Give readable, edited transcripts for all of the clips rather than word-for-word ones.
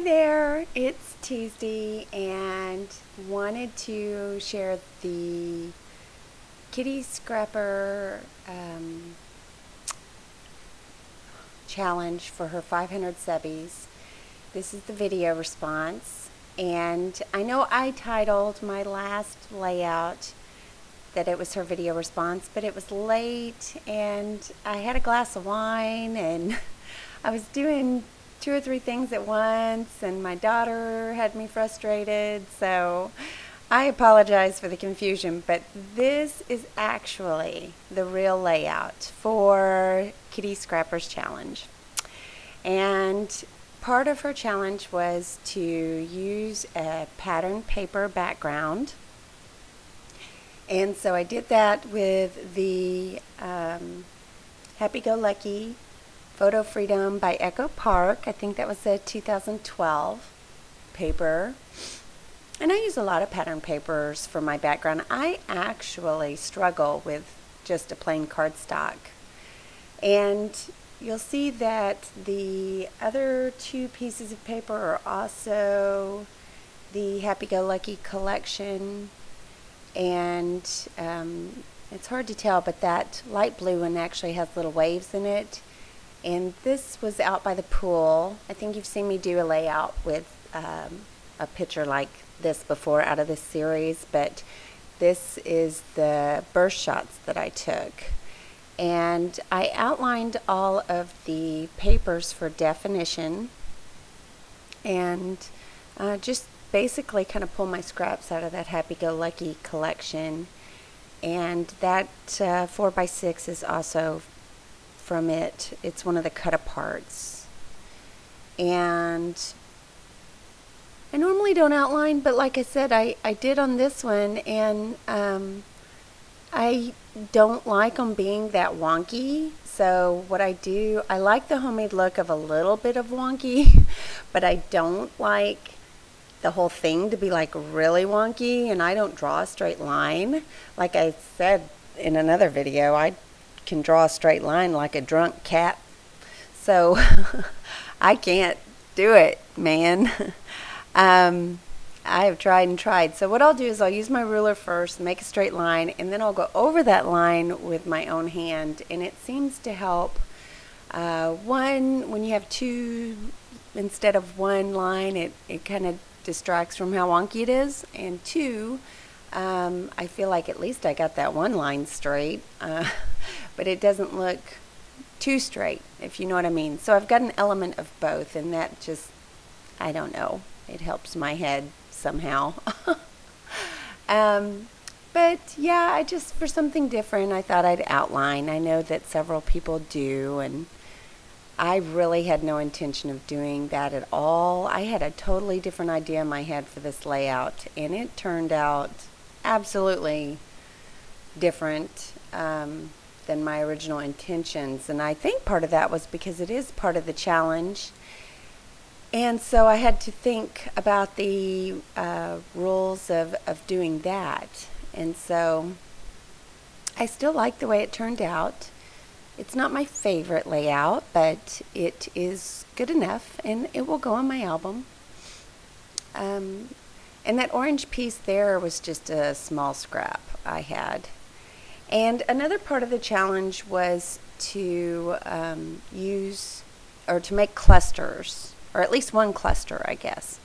Hi there, it's Tuesday and wanted to share the Kitty Scrapper challenge for her 500 subbies. This is the video response, and I know I titled my last layout that it was her video response, but it was late and I had a glass of wine and I was doing 2 or 3 things at once, and my daughter had me frustrated, so I apologize for the confusion, but this is actually the real layout for Kitty Scrapper's challenge. And part of her challenge was to use a pattern paper background, and so I did that with the Happy-Go-Lucky Photo Freedom by Echo Park. I think that was a 2012 paper. And I use a lot of pattern papers for my background. I actually struggle with just a plain cardstock. And you'll see that the other 2 pieces of paper are also the Happy-Go-Lucky collection. And it's hard to tell, but that light blue one actually has little waves in it. And this was out by the pool. I think you've seen me do a layout with a picture like this before out of this series, but this is the burst shots that I took. And I outlined all of the papers for definition and just basically kind of pull my scraps out of that Happy-Go-Lucky collection. And that 4x6 is also from it. It's one of the cut-aparts. And I normally don't outline, but like I said, I did on this one, and I don't like them being that wonky. So what I do, I like the homemade look of a little bit of wonky, but I don't like the whole thing to be like really wonky, and I don't draw a straight line. Like I said in another video, I can draw a straight line like a drunk cat. So I can't do it, man. I have tried and tried. So what I'll do is I'll use my ruler first, make a straight line, and then I'll go over that line with my own hand. And it seems to help. One, when you have 2 instead of 1 line, it kind of distracts from how wonky it is. And 2, I feel like at least I got that 1 line straight, but it doesn't look too straight, if you know what I mean. So I've got an element of both, and that just, I don't know, it helps my head somehow. But yeah, I just, for something different, I thought I'd outline. I know that several people do, and I really had no intention of doing that at all. I had a totally different idea in my head for this layout, and it turned out absolutely different than my original intentions. And I think part of that was because it is part of the challenge. And so I had to think about the rules of doing that. And so I still like the way it turned out. It's not my favorite layout, but it is good enough, and it will go on my album. And that orange piece there was just a small scrap I had. And another part of the challenge was to use, or to make clusters, or at least 1 cluster, I guess.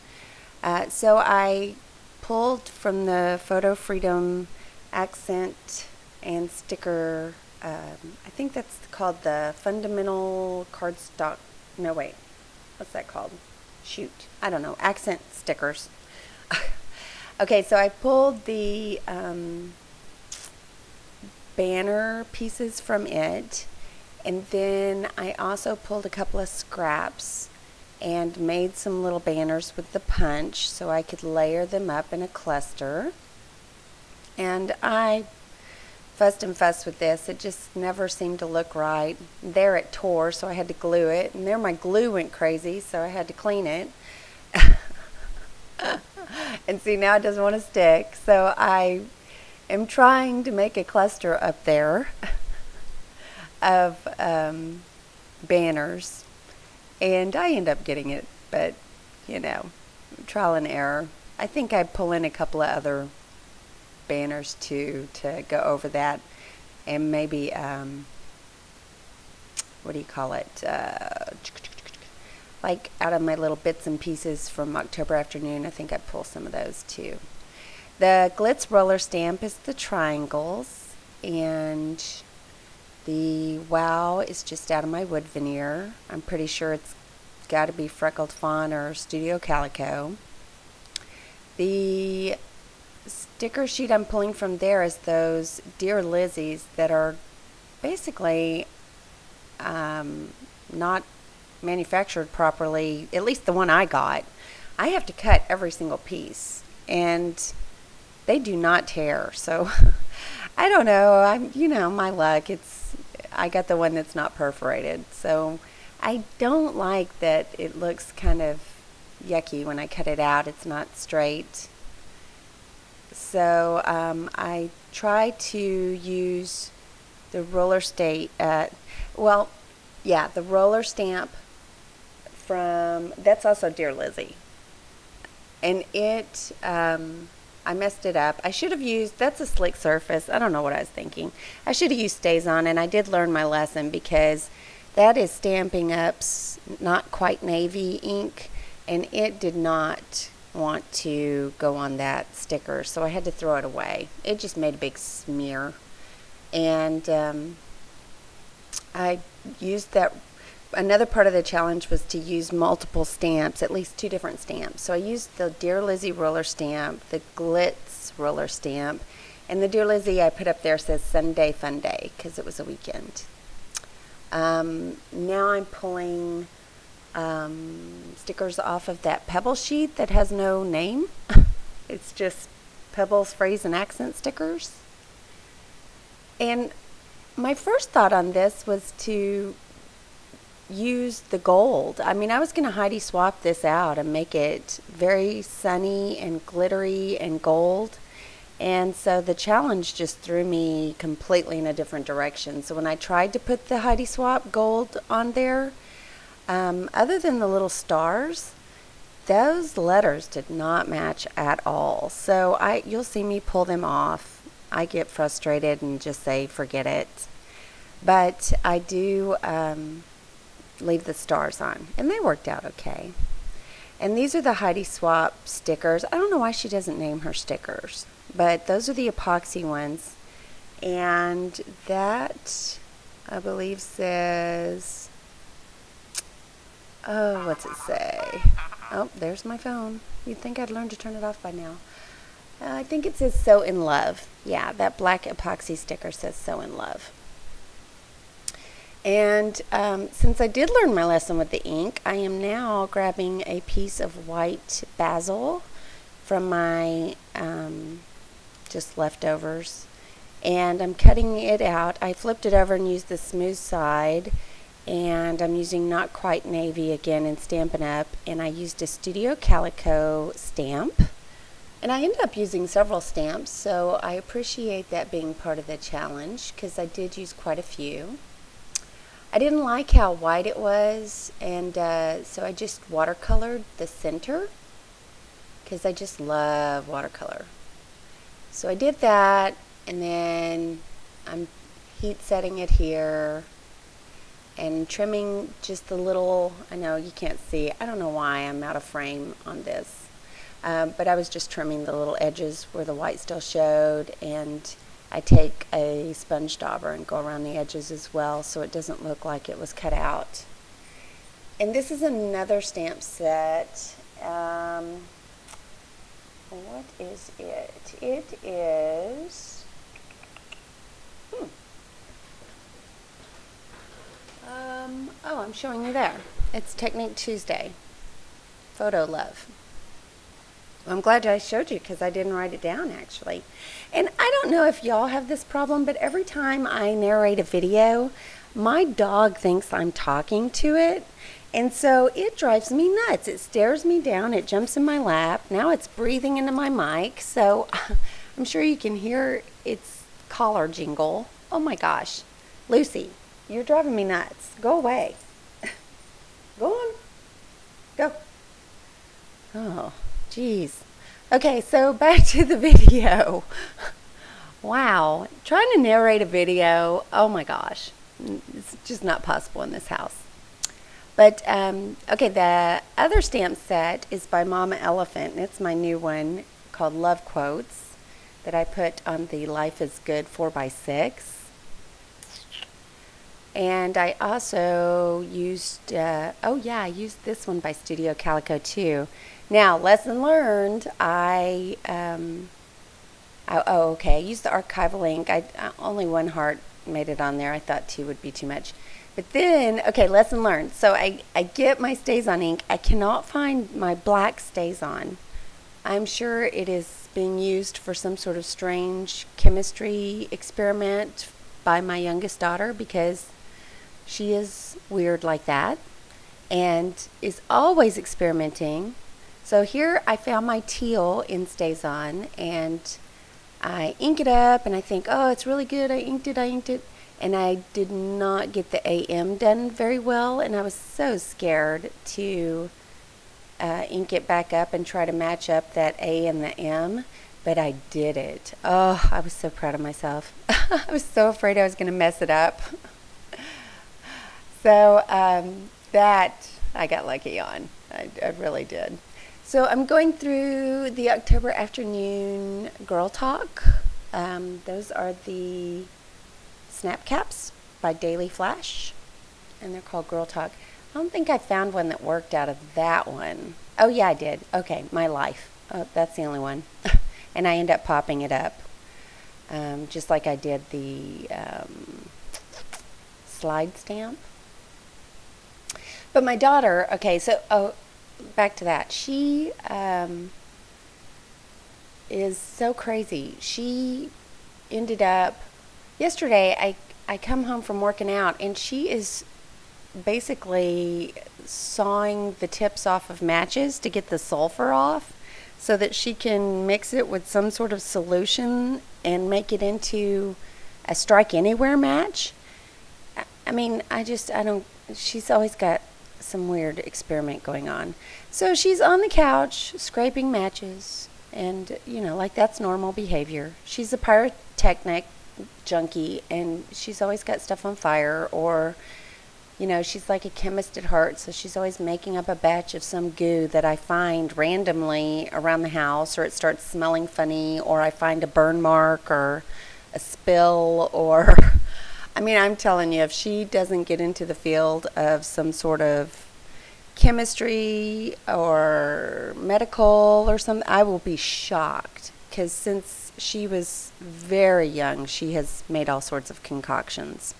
So I pulled from the Photo Freedom accent and sticker, I think that's called the Fundamental Cardstock, no wait, what's that called? Shoot, I don't know, accent stickers. Okay, so I pulled the banner pieces from it, and then I also pulled a couple of scraps and made some little banners with the punch so I could layer them up in a cluster. And I fussed and fussed with this. It just never seemed to look right. There it tore, so I had to glue it, and there my glue went crazy, so I had to clean it. And see, now it doesn't want to stick, so I am trying to make a cluster up there of banners, and I end up getting it, but you know, trial and error. I think I pull in a couple of other banners too to go over that, and maybe what do you call it? Like out of my little bits and pieces from October Afternoon, I think I pull some of those too. The Glitz roller stamp is the triangles, and the Wow is just out of my wood veneer. I'm pretty sure it's got to be Freckled Fawn or Studio Calico. The sticker sheet I'm pulling from there is those Dear Lizzies that are basically not manufactured properly, at least the one I got. I have to cut every single piece, and they do not tear. So I don't know. My luck. I got the one that's not perforated. So I don't like that it looks kind of yucky when I cut it out. It's not straight. So I try to use the roller the roller stamp from, that's also Dear Lizzie. And I messed it up. I should have used, that's a slick surface. I don't know what I was thinking. I should have used Stays On, and I did learn my lesson because that is Stampin' Up's Not Quite Navy ink, and it did not want to go on that sticker, so I had to throw it away. It just made a big smear. And I used that. Another part of the challenge was to use multiple stamps, at least 2 different stamps. So I used the Dear Lizzie roller stamp, the Glitz roller stamp, and the Dear Lizzie I put up there says Sunday Fun Day because it was a weekend. Now I'm pulling stickers off of that Pebble sheet that has no name. It's just Pebbles phrase and accent stickers. And my first thought on this was to use the gold. I mean, I was going to Heidi swap this out and make it very sunny and glittery and gold. And so the challenge just threw me completely in a different direction. So when I tried to put the Heidi Swap gold on there, other than the little stars, those letters did not match at all. So you'll see me pull them off. I get frustrated and just say, forget it. But I do leave the stars on, and they worked out okay. And these are the Heidi Swap stickers. I don't know why she doesn't name her stickers, but those are the epoxy ones. And that, I believe, says, oh, what's it say? Oh, there's my phone. You'd think I'd learn to turn it off by now. I think it says So in Love. Yeah, that black epoxy sticker says So in Love. And since I did learn my lesson with the ink, I am now grabbing a piece of white basil from my just leftovers, and I'm cutting it out. I flipped it over and used the smooth side, and I'm using Not Quite Navy again in Stampin' Up, and I used a Studio Calico stamp. And I ended up using several stamps, so I appreciate that being part of the challenge because I did use quite a few. I didn't like how white it was, and so I just watercolored the center because I just love watercolor. So I did that, and then I'm heat setting it here and trimming just the little, I know you can't see, I don't know why I'm out of frame on this, but I was just trimming the little edges where the white still showed, and I take a sponge dauber and go around the edges as well so it doesn't look like it was cut out. And this is another stamp set. What is it? It is... oh, I'm showing you there. It's Technique Tuesday. Photo Love. I'm glad I showed you because I didn't write it down actually. And I don't know if y'all have this problem, but every time I narrate a video, my dog thinks I'm talking to it. And so it drives me nuts. It stares me down, it jumps in my lap. Now it's breathing into my mic. So I'm sure you can hear its collar jingle. Oh my gosh. Lucy, you're driving me nuts. Go away. Go on. Go. Oh, geez. Okay, so back to the video. Wow, trying to narrate a video, oh my gosh, it's just not possible in this house. But, okay, the other stamp set is by Mama Elephant, and it's my new one called Love Quotes that I put on the Life is Good 4x6. And I also used, I used this one by Studio Calico too. Now, lesson learned, I used the archival ink. Only one heart made it on there. I thought two would be too much. But then, okay, lesson learned. So I get my StazOn ink. I cannot find my black StazOn. I'm sure it is being used for some sort of strange chemistry experiment by my youngest daughter, because she is weird like that and is always experimenting. So here I found my teal in StazOn, and I ink it up and I think, oh, it's really good. I inked it. And I did not get the AM done very well, and I was so scared to ink it back up and try to match up that A and the M, but I did it. Oh, I was so proud of myself. I was so afraid I was going to mess it up. So that I got lucky on. I really did. So I'm going through the October afternoon Girl Talk. Those are the snap caps by Daily Flash, and they're called Girl Talk. I don't think I found one that worked out of that one. Oh yeah, I did. Okay, My Life. Oh, that's the only one. And I end up popping it up, just like I did the slide stamp. But my daughter, okay, so back to that. She is so crazy. She ended up, yesterday I come home from working out, and she is basically sawing the tips off of matches to get the sulfur off so that she can mix it with some sort of solution and make it into a strike anywhere match. I mean, I don't, she's always got some weird experiment going on. So she's on the couch scraping matches, and you know, like, that's normal behavior. She's a pyrotechnic junkie, and she's always got stuff on fire, or you know, she's like a chemist at heart, so she's always making up a batch of some goo that I find randomly around the house, or it starts smelling funny, or I find a burn mark or a spill, or I mean, I'm telling you, if she doesn't get into the field of some sort of chemistry or medical or something, I will be shocked, because since she was very young, she has made all sorts of concoctions.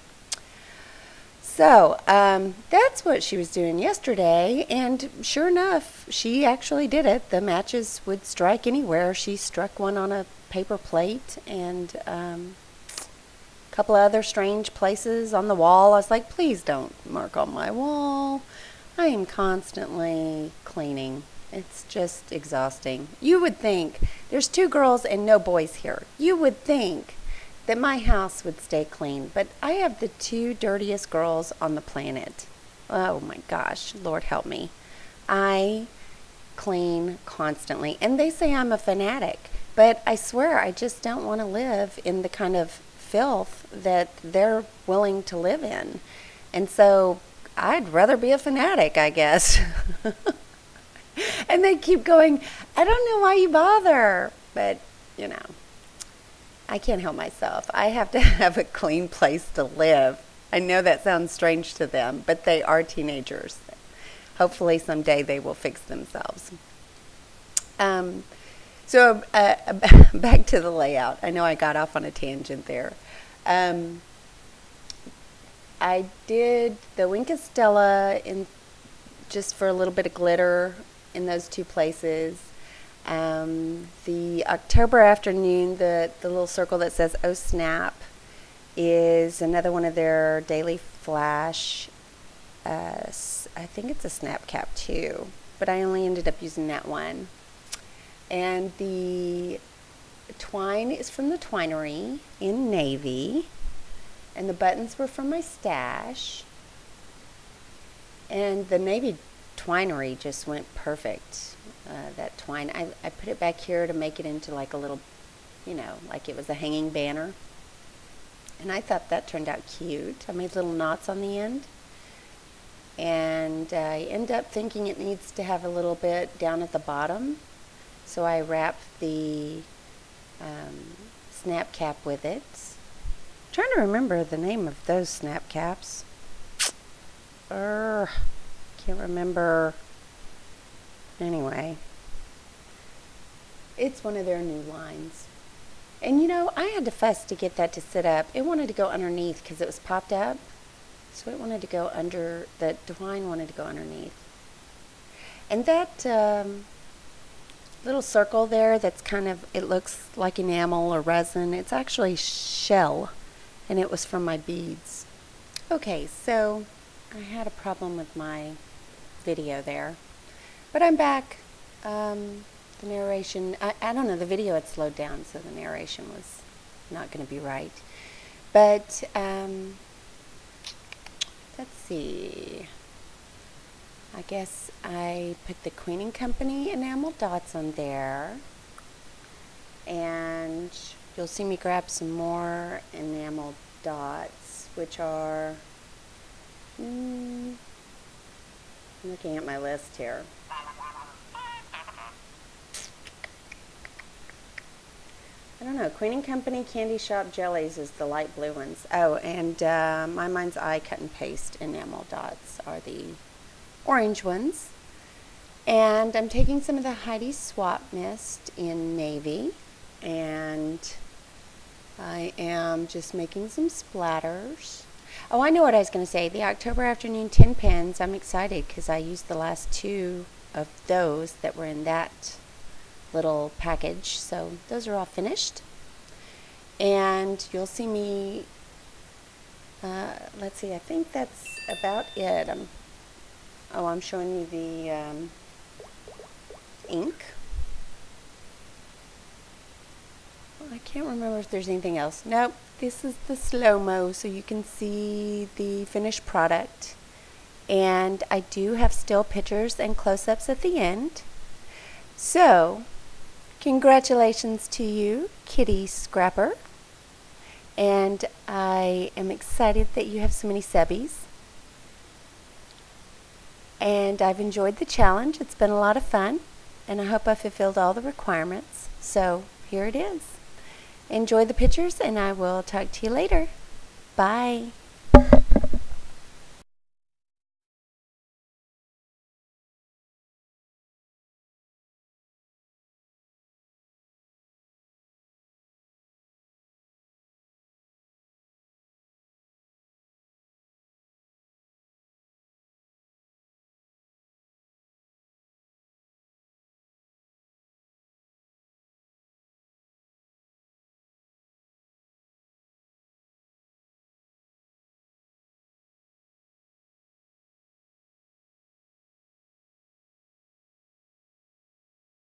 So that's what she was doing yesterday, and sure enough, she actually did it. The matches would strike anywhere. She struck one on a paper plate, and a couple of other strange places on the wall. I was like, please don't mark on my wall. I am constantly cleaning. It's just exhausting. You would think, there's 2 girls and no boys here. You would think that my house would stay clean, but I have the 2 dirtiest girls on the planet. Oh my gosh, Lord help me. I clean constantly, and they say I'm a fanatic, but I swear I just don't want to live in the kind of filth that they're willing to live in. And so I'd rather be a fanatic, I guess. And they keep going, I don't know why you bother, but you know, I can't help myself. I have to have a clean place to live. I know that sounds strange to them, but they are teenagers. Hopefully someday they will fix themselves. So back to the layout. I know I got off on a tangent there. I did the Wink of Stella in just for a little bit of glitter in those 2 places. The October afternoon, the little circle that says "Oh Snap" is another one of their Daily Flash. I think it's a snap cap too, but I only ended up using that one. And the twine is from the Twinery in navy, and the buttons were from my stash. And the navy Twinery just went perfect. that twine. I put it back here to make it into like a little, like it was a hanging banner. And I thought that turned out cute. I made little knots on the end. And I end up thinking it needs to have a little bit down at the bottom. So I wrap the snap cap with it. I'm trying to remember the name of those snap caps. Can't remember. Anyway, it's one of their new lines. And I had to fuss to get that to sit up. It wanted to go underneath because it was popped up. So it wanted to go under, the twine wanted to go underneath. And that little circle there that's kind of, it looks like enamel or resin, it's actually shell. And it was from my beads. Okay, so I had a problem with my video there. But I'm back. The narration, I don't know, the video had slowed down, so the narration was not going to be right. But, let's see. I guess I put the Queen & Company enamel dots on there. And you'll see me grab some more enamel dots, which are, I'm looking at my list here. I don't know, Queen & Company Candy Shop Jellies is the light blue ones. Oh, and My Mind's Eye Cut and Paste enamel dots are the orange ones. And I'm taking some of the Heidi Swap Mist in navy, and I am just making some splatters. Oh, I know what I was going to say. The October Afternoon 10 pens, I'm excited because I used the last 2 of those that were in that little package. So those are all finished. And you'll see me, let's see, I think that's about it. I'm showing you the ink. I can't remember if there's anything else. Nope, this is the slow-mo so you can see the finished product. And I do have still pictures and close-ups at the end. So, congratulations to you, Kitty Scrapper. And I am excited that you have so many subbies. And I've enjoyed the challenge. It's been a lot of fun. And I hope I fulfilled all the requirements. So, here it is. Enjoy the pictures, and I will talk to you later. Bye.